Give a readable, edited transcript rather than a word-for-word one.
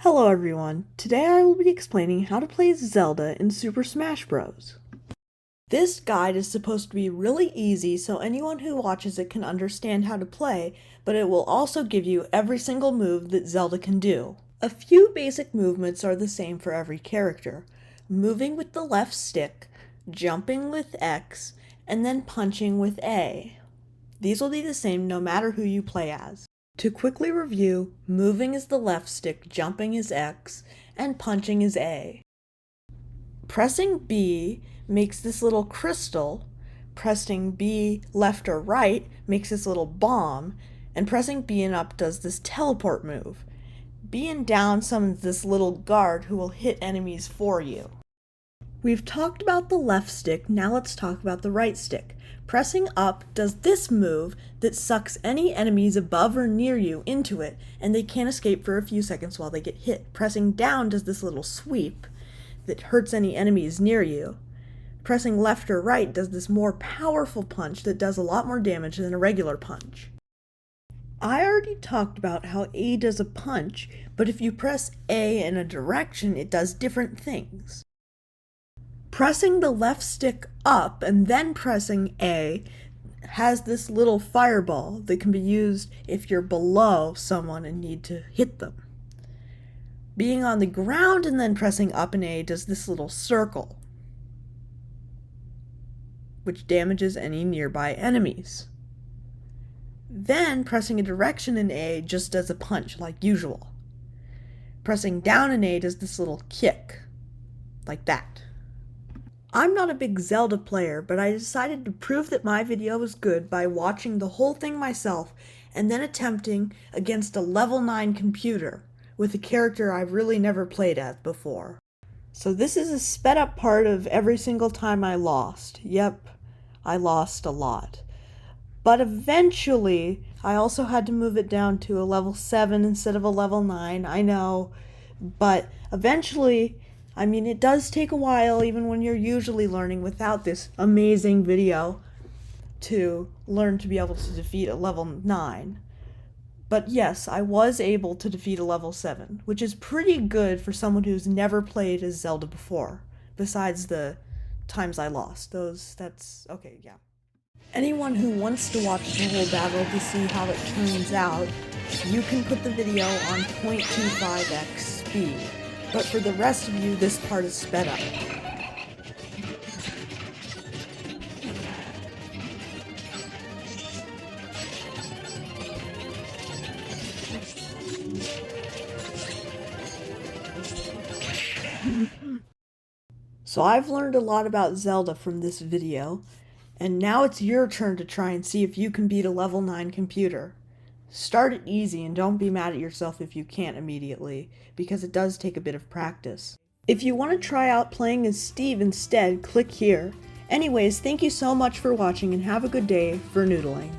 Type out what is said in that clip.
Hello everyone, today I will be explaining how to play Zelda in Super Smash Bros. This guide is supposed to be really easy so anyone who watches it can understand how to play, but it will also give you every single move that Zelda can do. A few basic movements are the same for every character: moving with the left stick, jumping with X, and then punching with A. These will be the same no matter who you play as. To quickly review, moving is the left stick, jumping is X, and punching is A. Pressing B makes this little crystal, pressing B left or right makes this little bomb, and pressing B and up does this teleport move. B and down summons this little guard who will hit enemies for you. We've talked about the left stick, now let's talk about the right stick. Pressing up does this move that sucks any enemies above or near you into it, and they can't escape for a few seconds while they get hit. Pressing down does this little sweep that hurts any enemies near you. Pressing left or right does this more powerful punch that does a lot more damage than a regular punch. I already talked about how A does a punch, but if you press A in a direction, it does different things. Pressing the left stick up and then pressing A has this little fireball that can be used if you're below someone and need to hit them. Being on the ground and then pressing up and A does this little circle, which damages any nearby enemies. Then pressing a direction in A just does a punch like usual. Pressing down in A does this little kick, like that. I'm not a big Zelda player, but I decided to prove that my video was good by watching the whole thing myself and then attempting against a level 9 computer with a character I've really never played as before. So this is a sped up part of every single time I lost. Yep, I lost a lot. But eventually, I also had to move it down to a level 7 instead of a level 9, I know, but eventually, it does take a while, even when you're usually learning without this amazing video, to learn to be able to defeat a level 9. But yes, I was able to defeat a level 7, which is pretty good for someone who's never played as Zelda before, besides the times I lost. That's okay, yeah. Anyone who wants to watch the whole battle to see how it turns out, you can put the video on 0.25x speed. But for the rest of you, this part is sped up. So I've learned a lot about Zelda from this video, and now it's your turn to try and see if you can beat a level 9 computer. Start it easy and don't be mad at yourself if you can't immediately, because it does take a bit of practice. If you want to try out playing as Steve instead, click here. Anyways, thank you so much for watching and have a good day for noodling.